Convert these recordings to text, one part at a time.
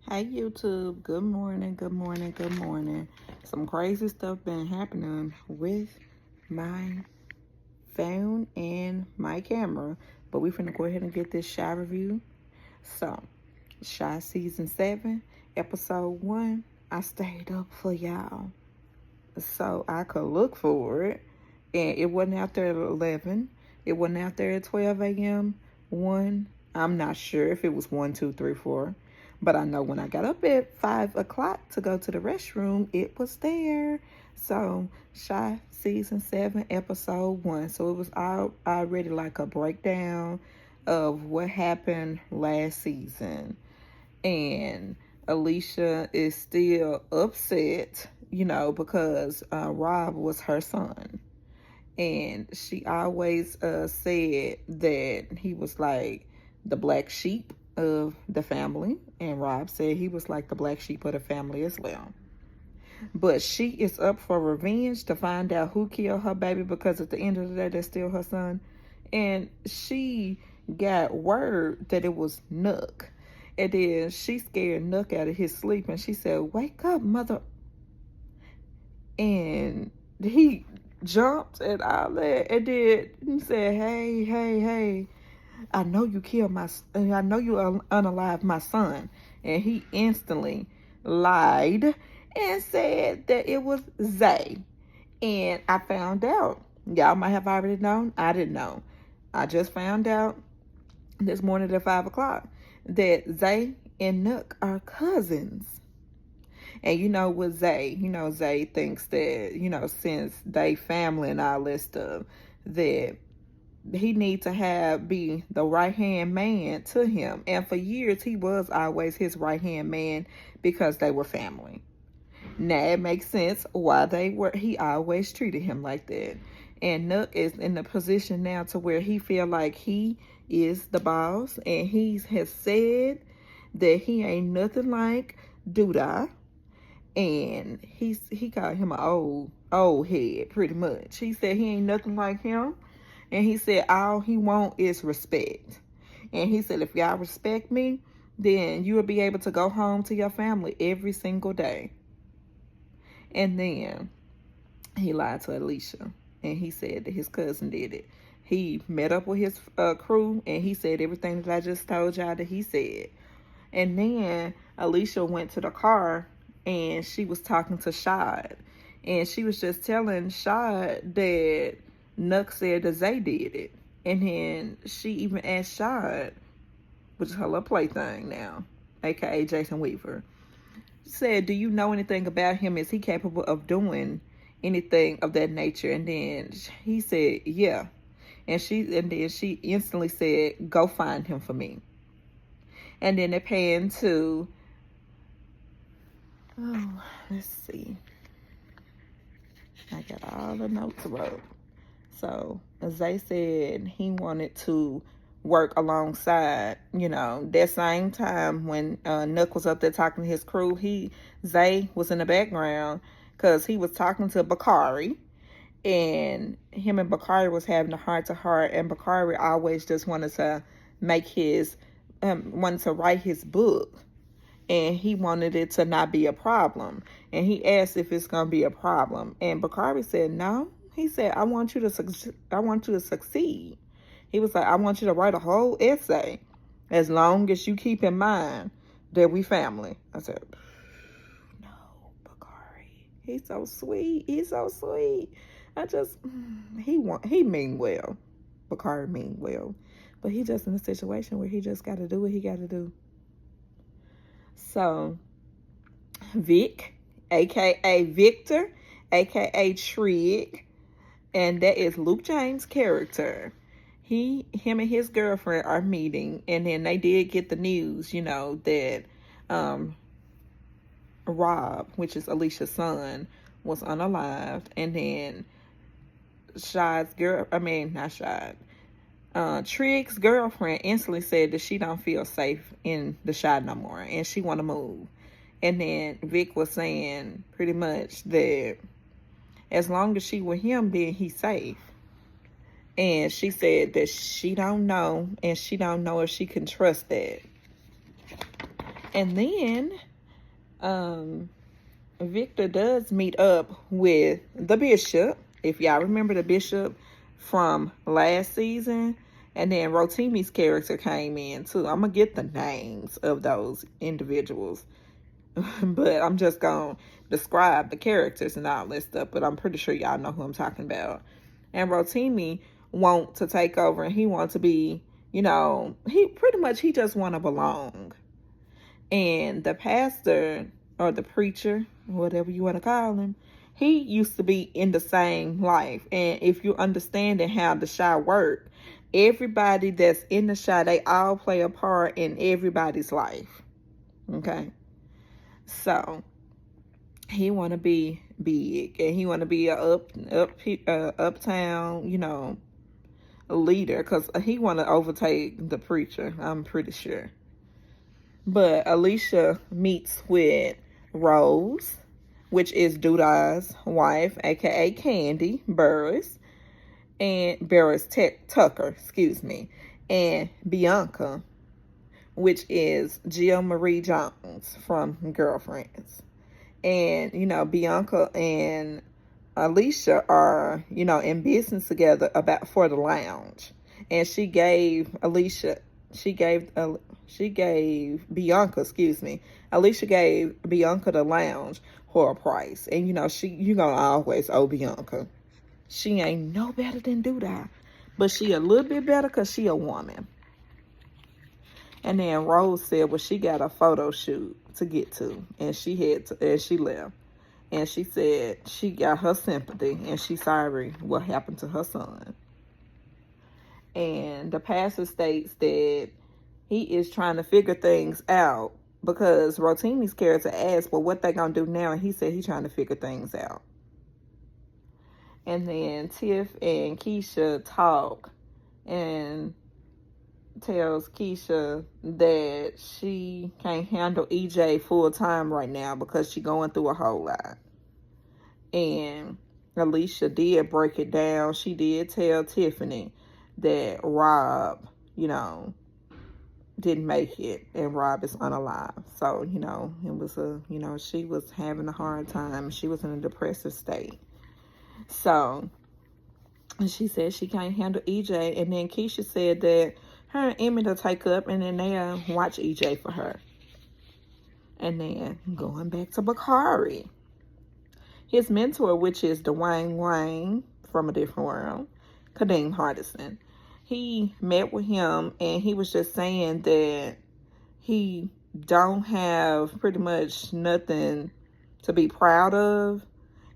Hey YouTube, good morning, good morning, good morning. Some crazy stuff been happening with my phone and my camera, but we finna go ahead and get this Shy review. So, Shy Season 7, Episode 1, I stayed up for y'all so I could look for it, and it wasn't out there at 11, it wasn't out there at 12 a.m., 1, I'm not sure if it was 1, 2, 3, 4. But I know when I got up at 5 o'clock to go to the restroom, it was there. So, Shy Season 7, Episode 1. So, it was already like a breakdown of what happened last season. And Alicia is still upset, because Rob was her son. And she always said that he was like the black sheep of the family, and Rob said he was like the black sheep of the family as well. But she is up for revenge to find out who killed her baby, because at the end of the day, that's still her son. And she got word that it was Nook. And then she scared Nook out of his sleep, and she said, "Wake up, mother." And he jumped and all that, and then he said, "Hey, hey, hey, I know you killed I know you unalived my son." And he instantly lied and said that it was Zay. And I found out, y'all might have already known, I didn't know. I just found out this morning at 5 o'clock that Zay and Nook are cousins. And with Zay, Zay thinks that, since they family and all that stuff, that he need to be the right hand man to him. And for years he was always his right hand man because they were family. Now it makes sense why he always treated him like that. And Nook is in the position now to where he feel like he is the boss, and he has said that he ain't nothing like Doodah. And he called him an old head, pretty much. He said he ain't nothing like him, and he said all he want is respect. And he said, if y'all respect me, then you will be able to go home to your family every single day. And then he lied to Alicia, and he said that his cousin did it. He met up with his crew, and he said everything that I just told y'all that he said. And then Alicia went to the car, and she was talking to Shad. And she was just telling Shad that Nuck said that Zay did it. And then she even asked Shad, which is her little plaything now, aka Jason Weaver, said, "Do you know anything about him? Is he capable of doing anything of that nature?" And then he said, "Yeah." And then she instantly said, "Go find him for me." And then they pan to, let's see. I got all the notes wrote. So Zay said he wanted to work alongside, that same time when Nook was up there talking to his crew. Zay was in the background because he was talking to Bakari, and him and Bakari was having a heart to heart, and Bakari always just wanted to wanted to write his book, and he wanted it to not be a problem. And he asked if it's going to be a problem, and Bakari said no. He said, I want you to succeed. He was like, I want you to write a whole essay as long as you keep in mind that we family. I said, no, Bakari. He's so sweet. He's so sweet. He mean well. Bakari mean well. But he just in a situation where he just got to do what he got to do. So, Vic, aka Victor, aka Trig, and that is Luke James' character. Him and his girlfriend are meeting, and then they did get the news, that Rob, which is Alicia's son, was unalived. And then Trig's girlfriend instantly said that she don't feel safe in the Chi no more, and she want to move. And then Vic was saying pretty much that as long as she with him, then he's safe. And she said that she don't know, and she don't know if she can trust that. And then Victor does meet up with the bishop. If y'all remember the bishop from last season. And then Rotimi's character came in too. I'm going to get the names of those individuals. But I'm just going to describe the characters and all this stuff. But I'm pretty sure y'all know who I'm talking about. And Rotimi wants to take over, and he wants to be, he just want to belong. And the pastor or the preacher, whatever you want to call him, he used to be in the same life. And if you're understanding how the Chi work, everybody that's in the Chi, they all play a part in everybody's life. Okay? So, he want to be big, and he want to be a uptown, leader, because he want to overtake the preacher, I'm pretty sure. But Alicia meets with Rose, which is Doodah's wife, aka Kandi Burruss, and Tucker, and Bianca, which is Jill Marie Jones from Girlfriends. And, Bianca and Alicia are, in business together for the lounge. And she gave Bianca, Alicia gave Bianca the lounge for a price. And, you're going to always owe Bianca. She ain't no better than Doodah, but she a little bit better because she a woman. And then Rose said, well, she got a photo shoot to get to, and she left. And she said she got her sympathy, and she's sorry what happened to her son. And the pastor states that he is trying to figure things out, because Rotimi's character asked, well, what they gonna do now? And he said he's trying to figure things out. And then Tiff and Keisha talk, and tells Keisha that she can't handle EJ full time right now because she's going through a whole lot. And Alicia did break it down. She did tell Tiffany that Rob, didn't make it, and Rob is unalive. So, it was she was having a hard time. She was in a depressive state. So, she said she can't handle EJ. And then Keisha said that her and Emmett will take up, and then they'll watch EJ for her. And then going back to Bakari. His mentor, which is Dwayne Wayne from A Different World, Kadeem Hardison, he met with him, and he was just saying that he don't have pretty much nothing to be proud of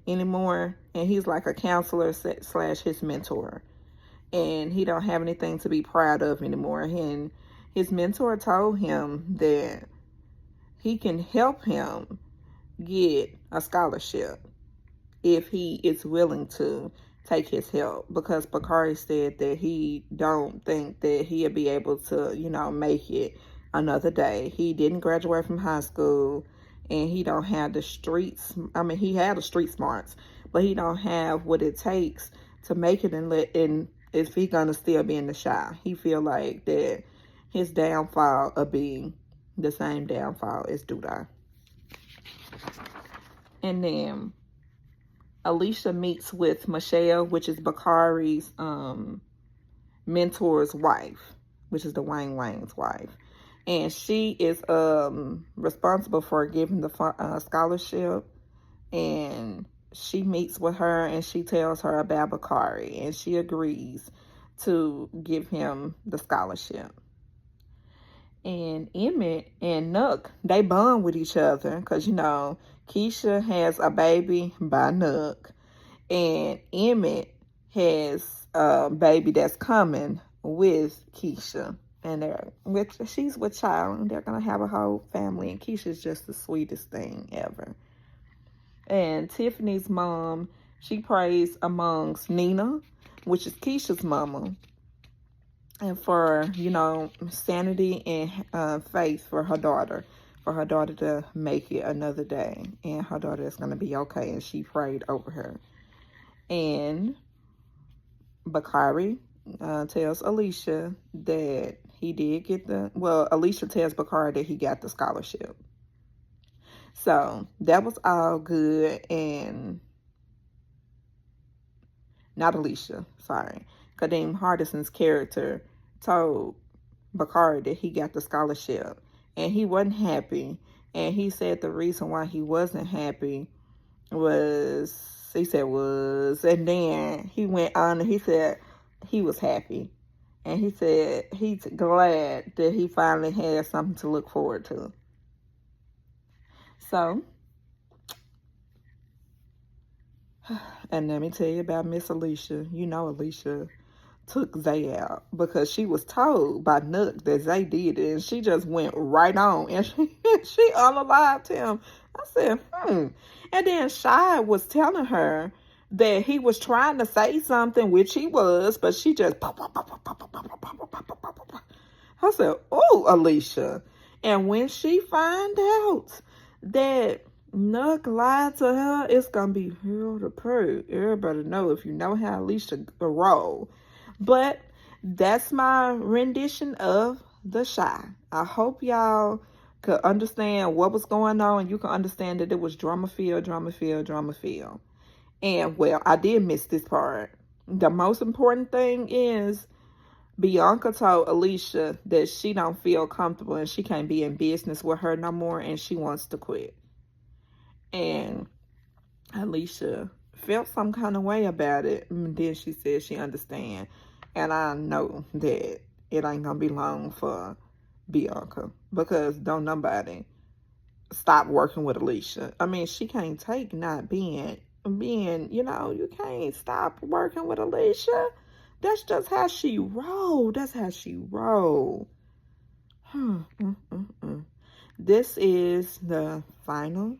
anymore. And he's like a counselor / his mentor. And he don't have anything to be proud of anymore. And his mentor told him that he can help him get a scholarship if he is willing to take his help. Because Bakari said that he don't think that he'll be able to, make it another day. He didn't graduate from high school, and he don't have the streets. He had the street smarts, but he don't have what it takes to make it in if he gonna still be in the Chi. He feel like that his downfall will be the same downfall as Doodah. And then Alicia meets with Michelle, which is Bakari's mentor's wife, which is Dwayne Wayne's wife. And she is responsible for giving the scholarship. And she meets with her, and she tells her about Bakari, and she agrees to give him the scholarship. And Emmett and Nook, they bond with each other because, Keisha has a baby by Nook, and Emmett has a baby that's coming with Keisha. And she's with child, and they're going to have a whole family, and Keisha's just the sweetest thing ever. And Tiffany's mom, she prays amongst Nina, which is Keisha's mama, and for, sanity and faith for her daughter to make it another day, and her daughter is going to be okay, and she prayed over her. And Bakari tells Alicia that he did get Alicia tells Bakari that he got the scholarship. So that was all good. And not Alicia, sorry. Kadeem Hardison's character told Bakari that he got the scholarship. And he wasn't happy. And he said the reason why he wasn't happy and then he went on and he said he was happy. And he said he's glad that he finally had something to look forward to. So, and let me tell you about Miss Alicia. You know Alicia took Zay out because she was told by Nook that Zay did it, and she just went right on and she unalived him. I said, And then Shy was telling her that he was trying to say something, which he was, but she just I said, oh, Alicia. And when she find out that Nook lied to her, it's gonna be hell to pay. Everybody know if you know how Alicia roll. But that's my rendition of The Shy. I hope y'all could understand what was going on, and you can understand that it was drama-filled. And, well, I did miss this part. The most important thing is Bianca told Alicia that she don't feel comfortable and she can't be in business with her no more, and she wants to quit. And Alicia felt some kind of way about it. And then she said she understand. And I know that it ain't gonna be long for Bianca, because don't nobody stop working with Alicia. I mean, she can't take not being, you can't stop working with Alicia. That's just how she roll. This is the final